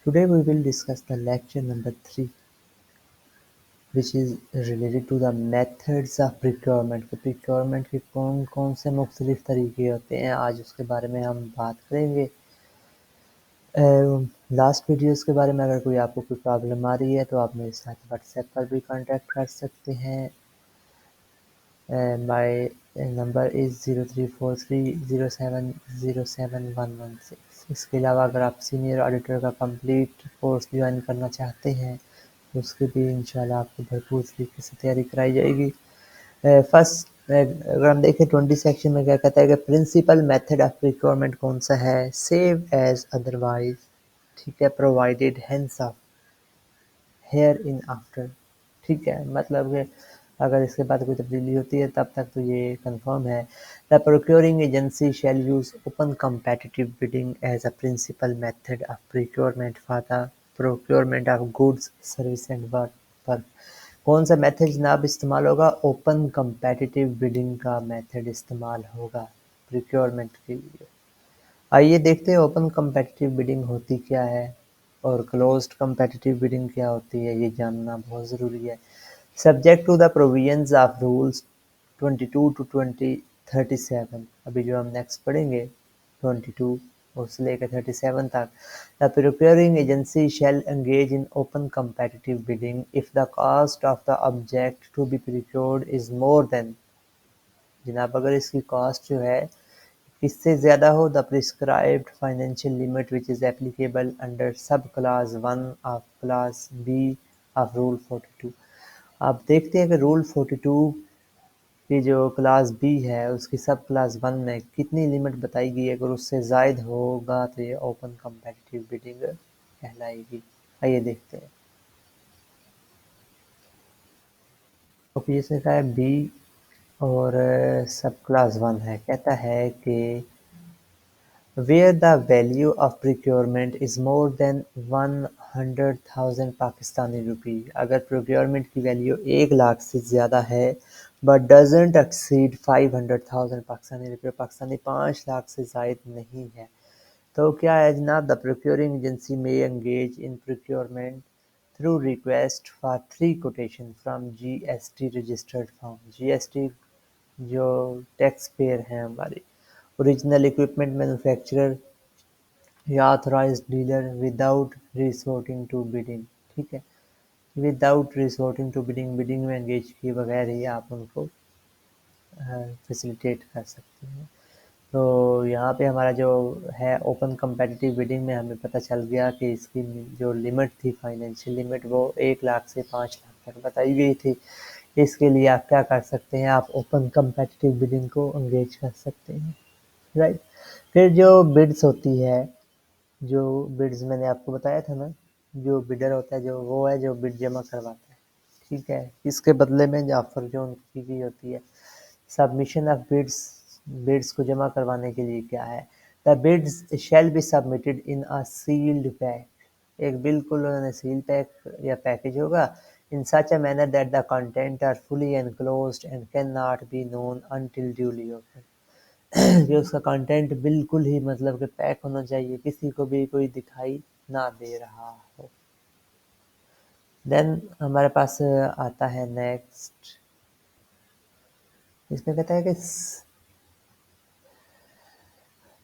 Today we will discuss the lecture number 3, which is related to the methods of procurement. कि procurement के कौन कौन से मुख्तलिफ तरीके होते हैं, आज उसके बारे में हम बात करेंगे। लास्ट वीडियोस के बारे में अगर कोई आपको कोई प्रॉब्लम आ रही है तो आप मेरे साथ व्हाट्सएप पर भी कांटेक्ट कर सकते हैं। My number is 034307071116। इसके अलावा अगर आप सीनियर ऑडिटर का कंप्लीट कोर्स ज्वाइन करना चाहते हैं तो उसकी भी इंशाल्लाह आपको भरपूर तरीके से तैयारी कराई जाएगी। फर्स्ट अगर हम देखें 20 सेक्शन में क्या कहता है कि प्रिंसिपल मेथड ऑफ प्रिक्योरमेंट कौन सा है, सेव एज अदरवाइज, ठीक है, provided hence of here in after, ठीक है, मतलब कि अगर इसके बाद कोई तब्दीली होती है तब तक तो ये कंफर्म है। The procuring agency shall use open competitive bidding as a principal method of procurement for the procurement of goods service and work. पर कौन सा मेथड जनाब इस्तेमाल होगा? ओपन कम्पेटिटिव बिडिंग का मेथड इस्तेमाल होगा प्रिक्योरमेंट के लिए। आइए देखते हैं ओपन कम्पेटिटिव बिडिंग होती क्या है और क्लोज्ड कम्पेटिटिव बिडिंग क्या होती है, ये जानना बहुत ज़रूरी है। Subject to the provisions of rules 22 to 37, अभी जो हम नेक्स्ट पढ़ेंगे 22 और से लेकर 37 तक। The procuring agency shall engage in open competitive bidding if the cost of the object to be procured is more than, जनाब अगर इसकी कॉस्ट जो है इससे ज़्यादा हो, the prescribed financial limit which is applicable under sub class 1 of class B of rule 42। आप देखते हैं कि रूल 42 की जो क्लास बी है उसकी सब क्लास 1 में कितनी लिमिट बताई गई है, अगर उससे ज़ायद होगा तो ये ओपन कम्पेटिटिव बिडिंग कहलाएगी। आइए देखते हैं। ओके, इसमें कहा है बी और सब क्लास 1 है, कहता है कि where the value of procurement is more than 100,000 Pakistani रुपी, अगर प्रोक्योरमेंट की वैल्यू 1 लाख से ज़्यादा है बट डजेंट एक्सीड 500,000 पाकिस्तानी रुपये, पाकिस्तानी 5 लाख से ज़ायद नहीं है, तो क्या है जनाब? The procuring agency may engage in procurement through request for 3 quotation from GST registered firm. GST जो टैक्स पेयर हैं हमारी, ओरिजिनल इक्विपमेंट मैन्युफैक्चरर या authorised dealer without resorting to bidding, ठीक है, without resorting to bidding, bidding में engage किए बगैर ही आप उनको फैसिलिटेट कर सकते हैं। तो यहाँ पे हमारा जो है ओपन कम्पेटिटिव बिडिंग में हमें पता चल गया कि इसकी जो लिमिट थी, फाइनेंशियल लिमिट, वो 1 लाख से 5 लाख तक बताई गई थी। इसके लिए आप क्या कर सकते हैं? आप ओपन कम्पेटिटिव बिडिंग को एंगेज कर सकते हैं, राइट। फिर जो बिड्स होती है, जो बिड्स मैंने आपको बताया था ना, जो बिडर होता है जो वो है जो बिड जमा करवाता है, ठीक है, इसके बदले में जो ऑफर जो उनकी की होती है। सबमिशन ऑफ बिड्स, बिड्स को जमा करवाने के लिए क्या है? The bids shall be submitted in a sealed pack, एक बिल्कुल उन्होंने सील पैक या पैकेज होगा, in such a manner that the content are fully enclosed and can not be known until duly open, कि उसका कंटेंट बिल्कुल ही मतलब कि पैक होना चाहिए, किसी को भी कोई दिखाई ना दे रहा हो। देन हमारे पास आता है नेक्स्ट, इसमें कहता है कि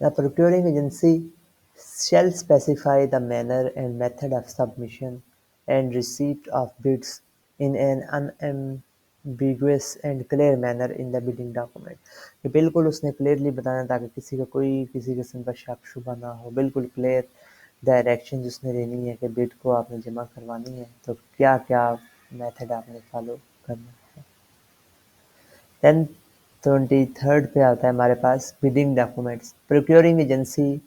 the procuring agency shall specify the manner and method of submission and receipt of bids in an unambiguous and clear manner in the bidding document, कि बिल्कुल उसने क्लियरली बताना ताकि किसी का कोई किसी किस्म का शक शुबा ना हो, बिल्कुल क्लियर डायरेक्शन जिसने देनी है कि बिड को आपने जमा करवानी है तो क्या क्या मेथड आपने फॉलो करना है। देन 23rd पे आता है हमारे पास bidding documents. Procuring agency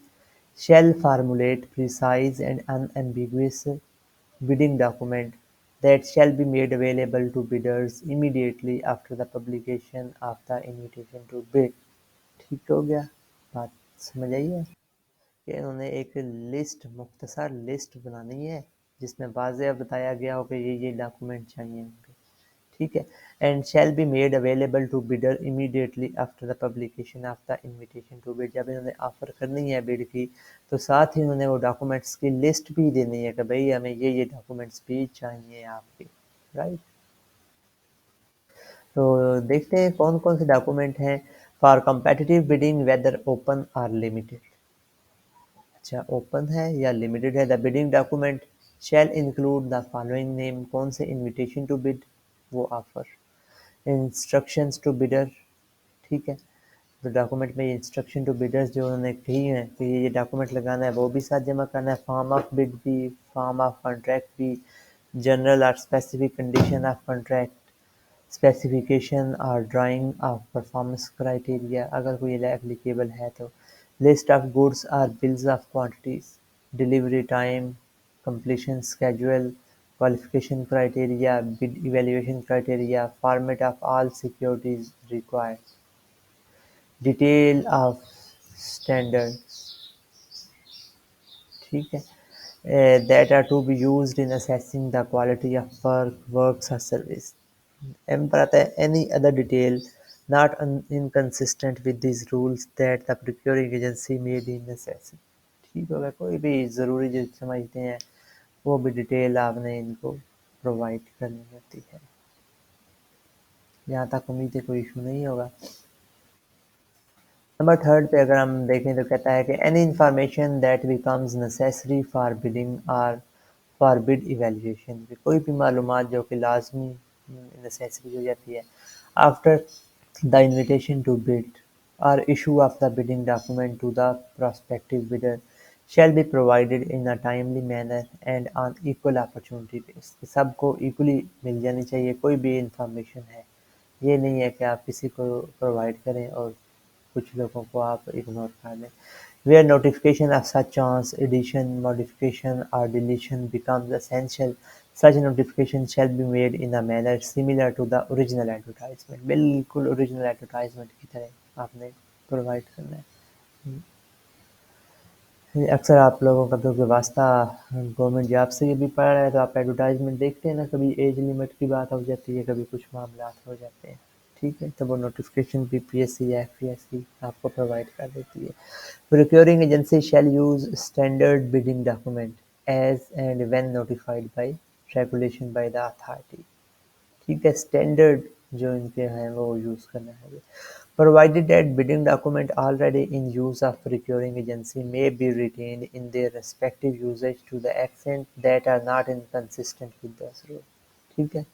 shall formulate precise and unambiguous bidding document that shall be made available to bidders immediately after the publication of the invitation to bid। ठीक हो गया, बात समझ आई है कि उन्होंने एक लिस्ट, मुख्तसर लिस्ट बनानी है जिसमें वाज़ेह बताया गया हो कि ये डॉक्यूमेंट चाहिए होंगे, ठीक है। And shall be made available to bidder immediately after the publication of the invitation to bid. जब इन्होंने ऑफर करनी है बिड की, तो साथ ही उन्होंने वो डॉक्यूमेंट्स की लिस्ट भी देनी है कि भाई हमें ये डॉक्यूमेंट्स भी चाहिए आपके, राइट। तो देखते हैं कौन कौन से डॉक्यूमेंट हैं for competitive bidding, whether open और लिमिटेड। अच्छा, ओपन है या लिमिटेड है। The bidding document shall include the following name, कौन से, इनविटेशन टू बिड, वो ऑफर, इंस्ट्रक्शंस टू बिडर, ठीक है। तो डॉक्यूमेंट में इंस्ट्रक्शन टू बिडर्स जो उन्होंने कही है कि ये डॉक्यूमेंट लगाना है, वो भी साथ जमा करना है। फॉर्म ऑफ बिड भी, फॉर्म ऑफ कॉन्ट्रैक्ट भी, जनरल और specific condition of contract, specification और ड्राइंग ऑफ परफॉर्मेंस क्राइटेरिया अगर कोई एप्लीकेबल है तो, लिस्ट ऑफ गुड्स और bills of quantities, delivery time, completion schedule, qualification criteria, bid evaluation criteria, format of all securities required, detail of standards, ठीक है, that are to be used in assessing the quality of works or service। M पर आता है any other detail not inconsistent with these rules that the procuring agency may deem necessary। ठीक होगा, कोई भी ज़रूरी जो समझते हैं वो भी डिटेल आपने इनको प्रोवाइड करनी होती है। यहाँ तक उम्मीद है कोई इशू नहीं होगा। नंबर थर्ड पे अगर हम देखें तो कहता है कि any information that becomes necessary for bidding और फॉर बिड इवेल्युएशन, कोई भी मालूमात जो कि लाजमी नेसेसरी हो जाती है after the invitation to bid or issue of the bidding document to the prospective bidder shall be provided in a timely manner and on equal opportunity basis। सबको इक्वली मिल जानी चाहिए कोई भी इंफॉर्मेशन है, ये नहीं है कि आप किसी को प्रोवाइड करें और कुछ लोगों को आप इग्नोर कर दें। Where notification of such chance addition, modification or deletion becomes essential, such notification shall be made in a manner similar to the original advertisement। बिल्कुल ओरिजिनल एडवर्टाइजमेंट की तरह आपने प्रोवाइड करना है। अक्सर आप लोगों का तो वास्ता गवर्नमेंट जॉब से ये भी पड़ रहा है, तो आप एडवर्टाइजमेंट देखते हैं ना, कभी एज लिमिट की बात हो जाती है, कभी कुछ मामला हो जाते हैं, ठीक है, तो वो नोटिफिकेशन पीपीएससी या एफपीएससी आपको प्रोवाइड कर देती है। Procuring agency shall use standard bidding document as and when notified by regulation by the authority, ठीक है, स्टैंडर्ड जो इनके हैं वो यूज़ करना है। Provided that bidding document already in use of procuring agency may be retained in their respective usage to the extent that are not inconsistent with this rule। ठीक है,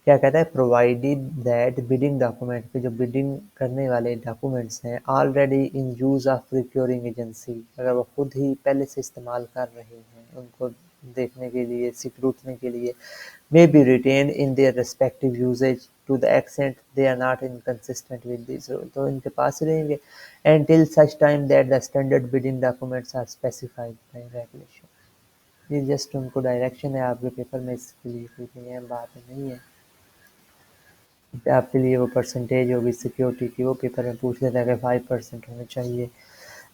क्या कहता है, प्रोवाइडेड दैट बिडिंग डॉक्यूमेंट पे जो bidding करने वाले documents हैं already in use of procuring agency, अगर वो खुद ही पहले से इस्तेमाल कर रहे हैं उनको देखने के लिए, सिक्रूटने के लिए, may be retained in their respective usage to the extent they are not inconsistent with this rule, तो इनके पास रहेंगे until such time that the standard bidding documents are specified by regulation। ये जस्ट उनको डायरेक्शन है आपके paper में, इसके लिए कोई अहम बात नहीं है। आपके लिए वो परसेंटेज होगी सिक्योरिटी की, वो पेपर में पूछ लेता है कि 5% होने चाहिए।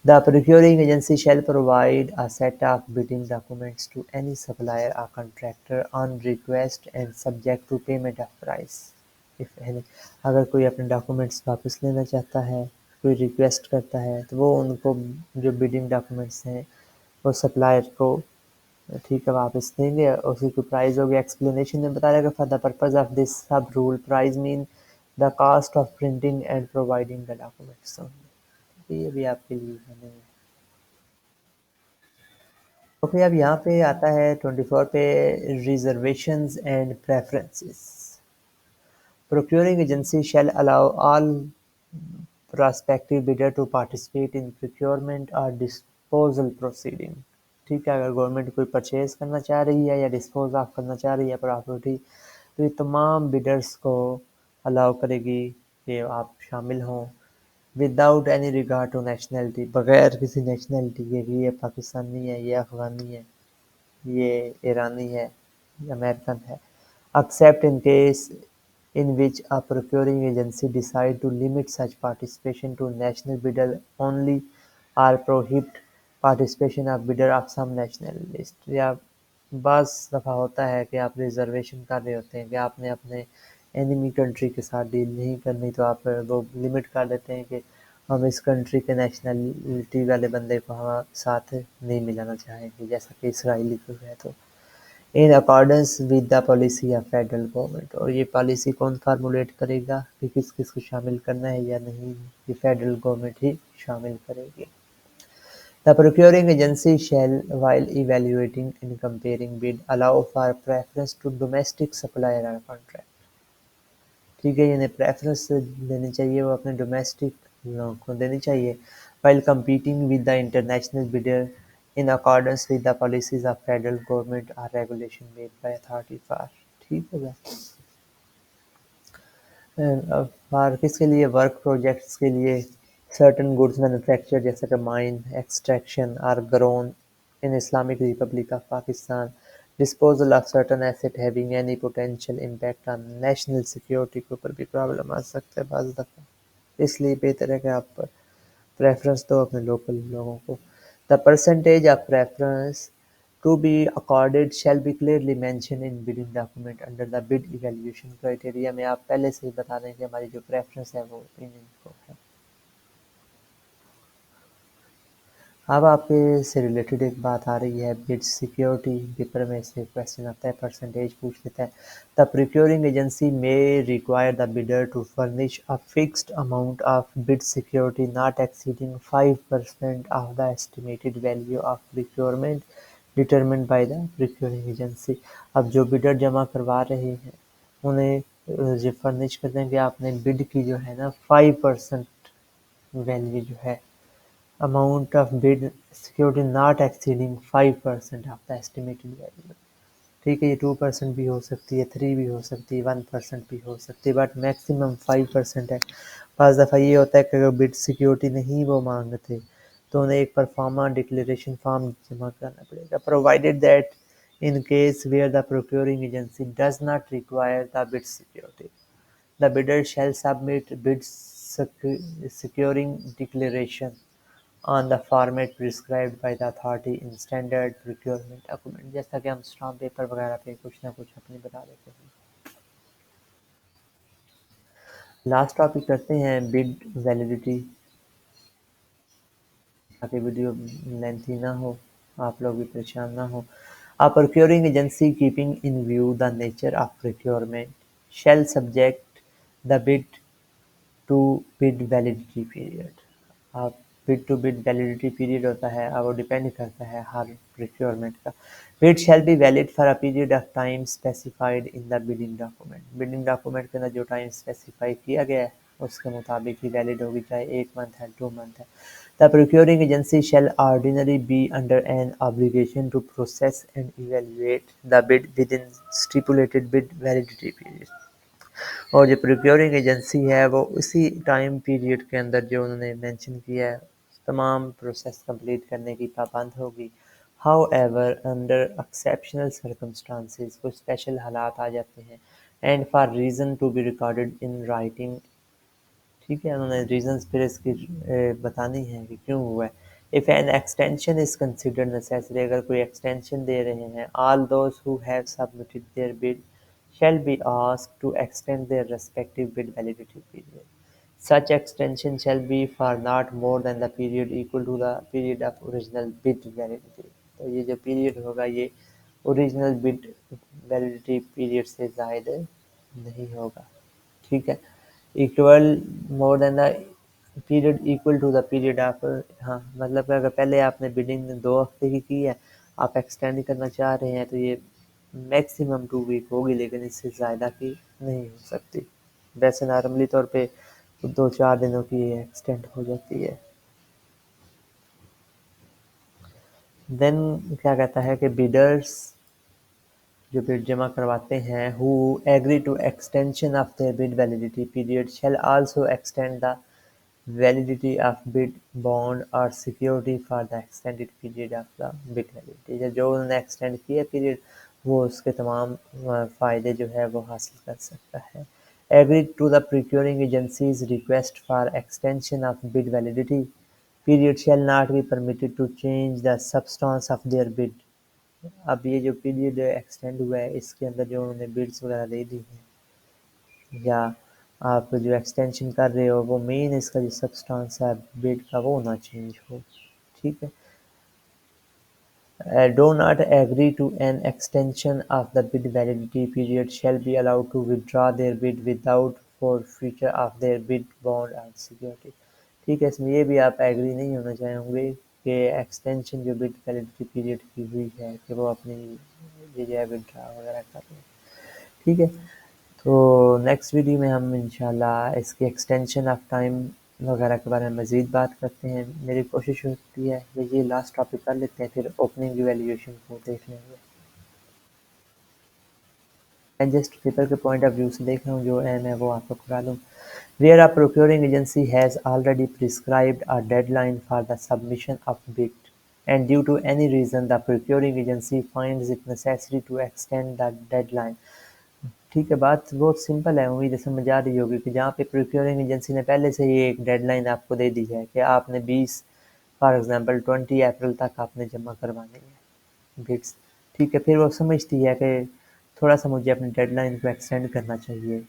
The procuring agency shall provide a set of bidding documents to any supplier or contractor on request and subject to payment of price, if any। अगर कोई अपने डॉक्यूमेंट्स वापस लेना चाहता है, कोई रिक्वेस्ट करता है, तो वो उनको जो बिडिंग डॉक्यूमेंट्स हैं वो सप्लायर को, ठीक है, वापस देंगे, उसी की प्राइस होगी। एक्सप्लेनेशन में बता रहेगा for the purpose of this sub rule price mean the cost of printing and providing the documents. ये भी आपके लिए नहीं है। ओके, अब यहाँ पे आता है 24 पे, reservations and preferences. Procuring agency shall allow all prospective bidder to participate in procurement or disposal proceeding। ठीक है, अगर गवर्नमेंट कोई परचेज करना चाह रही है या डिस्पोज ऑफ करना चाह रही है प्रॉपर्टी, तो ये तमाम बिडर्स को अलाउ करेगी कि आप शामिल हों without any regard to nationality, बगैर किसी नेशनलिटी के कि ये पाकिस्तानी है, ये अफगानी है, ये ईरानी है, ये अमेरिकन है। Except in case in which a procuring agency decide to limit such participation to national bidder only or prohibit participation of bidder of some national list। या बस दफ़ा होता है कि आप रिजर्वेशन कर रहे होते हैं कि आपने अपने एनिमी कंट्री के साथ डील नहीं करनी, तो आप वो लिमिट कर देते हैं कि हम इस कंट्री के नेशनलिटी वाले बंदे को हम साथ नहीं मिलाना चाहेंगे, जैसा कि इसराइली को है। तो in accordance with the policy of federal government, और ये पॉलिसी कौन फार्मूलेट करेगा कि किस किस को शामिल करना है या नहीं, ये फेडरल गवर्नमेंट ही शामिल करेगी। The procuring agency shall, while evaluating and comparing bid, allow for preference to domestic supplier or contract। ठीक है, यानी प्रेफरेंस देनी चाहिए, वो अपने डोमेस्टिक लोगों को देनी चाहिए। while competing with the international bidder in accordance with the policies of federal government or regulation made by authority for। ठीक है भाई। और किसके लिए, वर्क प्रोजेक्ट्स के लिए, सर्टन गुड्स मैन्युफैक्चर जैसे कि माइन एक्सट्रैक्शन और grown in Islamic Republic of Pakistan, disposal of certain asset having any potential impact on national security के ऊपर भी प्रॉब्लम आ सकता है बाज़ दफ़ा। इसलिए बेहतर है कि आप प्रेफरेंस दो अपने लोकल लोगों को। The percentage of preference to be accorded shall be clearly mentioned in bidding document under the bid evaluation criteria। में आप पहले से ही बता दें कि हमारी जो प्रेफरेंस है वो इनको है। अब आपके से रिलेटेड एक बात आ रही है, बिड सिक्योरिटी पेपर में से क्वेश्चन आता है, परसेंटेज पूछ लेता है। The procuring agency may require the bidder to furnish a fixed amount of bid security not exceeding 5% of the estimated value of procurement determined by the procuring agency. अब जो bidder जमा करवा रहे हैं उन्हें ये फर्निश कर दें कि आपने बिड की जो है ना 5% वैल्यू जो है, amount of bid security not exceeding 5% of the estimated value। ठीक है, ये 2% भी हो सकती है, 3 भी हो सकती है, 1% भी हो सकती है, बट मैक्सिमम 5% है। पाँच दफ़ा ये होता है कि अगर बिड सिक्योरिटी नहीं वो मांगते तो उन्हें एक परफॉर्मा डिक्लेरेशन फॉर्म जमा करना पड़ेगा, provided that in case where the procuring agency does not require the bid security, the bidder shall submit bid securing declaration on the format prescribed by the authority in standard procurement document। जैसा कि हम stamp paper वगैरह पे कुछ ना कुछ अपनी बता देते हैं। लास्ट टॉपिक करते हैं बिड वैलिडिटी, ताकि वीडियो लेंथी ना हो, आप लोग भी परेशान ना हो। A procuring agency keeping in view the nature of procurement shall subject the bid to bid validity period. अब bid to bid validity period होता है, अब वो डिपेंड करता है हर प्रोक्योरमेंट का। Bid shall be valid for a period of time specified in the bidding document. Bidding document के अंदर जो टाइम स्पेसिफाई किया गया है उसके मुताबिक ही वैलिड होगी, चाहे 1 मंथ है 2 मंथ है। The procuring agency shall ordinary be under an obligation to process and evaluate the bid within stipulated bid validity period. और जो प्रोक्योरिंग एजेंसी है वो उसी टाइम पीरियड के अंदर जो उन्होंने मेंशन किया है तमाम प्रोसेस कंप्लीट करने की पाबंद होगी। हाउएवर अंडर एक्सेप्शनल सर्कमस्टांसेस, कुछ स्पेशल हालात आ जाते हैं, and for reason to be recorded in writing. ठीक है, उन्होंने रीजंस फिर इसकी बतानी है कि क्यों हुआ है। If an extension is considered necessary, अगर कोई एक्सटेंशन दे रहे हैं, all those who have submitted there bid shall be asked to extend their respective bid validity period। Such extension shall be for not more than the period equal to the period of original bid validity। तो ये जो period होगा ये original bid validity period से ज़्यादा नहीं होगा। ठीक है, equal more than the period equal to the period of, हाँ मतलब कि अगर पहले आपने बिडिंग 2 हफ्ते की है, आप एक्सटेंड करना चाह रहे हैं तो ये मैक्सिमम 2 वीक होगी, लेकिन इससे ज़्यादा की नहीं हो सकती। वैसे नॉर्मली तौर पे 2-4 दिनों की एक्सटेंड हो जाती है। देन क्या कहता है कि बिडर्स जो बिड जमा करवाते हैं who agree to extension of their bid validity period shall also extend the validity of bid bond or security for the extended period of the bid validity। जो उन्होंने एक्सटेंड किया पीरियड वो उसके तमाम फ़ायदे जो है वो हासिल कर सकता है। Agree to the procuring agency's request for extension of bid validity period shall not be permitted to change the substance of their bid। अब ये जो पीरियड एक्सटेंड हुआ है इसके अंदर जो उन्होंने बिड्स वगैरह दे दी हैं या आप जो एक्सटेंशन कर रहे हो वो मेन इसका जो सब्सटेंस है बिड का वो ना चेंज हो। ठीक है। Do not agree to an extension of the bid validity period shall be allowed to withdraw their bid without forfeiture of their bid bond and security। ठीक है, इसमें ये भी आप एग्री नहीं होना चाहेंगे कि एक्सटेंशन जो बिड वैलिडिटी पीरियड की हुई है कि वो अपनी ये जो है विड्रा वगैरह कर लें। ठीक है। तो नेक्स्ट वीडियो में हम इंशाल्लाह इसके एक्सटेंशन ऑफ टाइम वगैरह के बारे में मज़ीद बात करते हैं। मेरी कोशिश होती है कि ये लास्ट टॉपिक कर लेते हैं, फिर ओपनिंग इवैल्यूएशन को देख लेंगे। मैं जस्ट पेपर के पॉइंट ऑफ व्यू से देख रहा हूँ, जो एम है वो आपको करा दूँ। Where a procuring agency has already prescribed a deadline for the submission of bid, and due to any reason the procuring agency finds it necessary to extend the deadline। ठीक है, बात बहुत सिंपल है, उम्मीद है समझ आ रही होगी कि जहाँ पे प्रोक्योरिंग एजेंसी ने पहले से ही एक डेडलाइन आपको दे दी है कि आपने 20 फॉर एग्जांपल 20 अप्रैल तक आपने जमा करवानी है बिड्स। ठीक है, फिर वो समझती है कि थोड़ा सा मुझे अपनी डेडलाइन को एक्सटेंड करना चाहिए।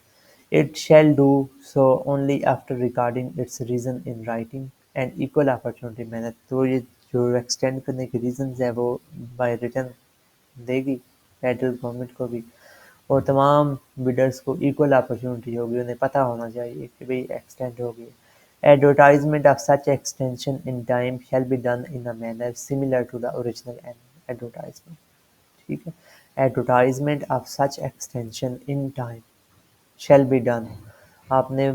It shall do so only after recording it's reason in writing and equal opportunity manner. तो ये जो एक्सटेंड करने के रीज़न्स है वो बाय रिटर्न देगी फेडरल गवर्नमेंट को भी, और तमाम बिडर्स को इक्वल अपॉर्चुनिटी होगी, उन्हें पता होना चाहिए कि भाई एक्सटेंड हो गई। Advertisement of such extension in time shall be done in a manner similar to the original advertisement. ठीक है। Advertisement of such extension in time shall be done, आपने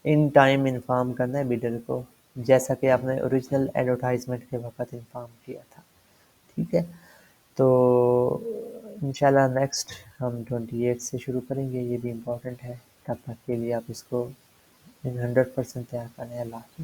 इन टाइम इन्फॉर्म करना है बिडर को, जैसा कि आपने ओरिजिनल एडवर्टाइजमेंट के वक्त इन्फॉर्म किया था। ठीक है। तो इंशाल्लाह नेक्स्ट हम 28 से शुरू करेंगे, ये भी इम्पोर्टेंट है। तब तक के लिए आप इसको इन 100% तैयार करें। अल्लाह हाफ़िज़।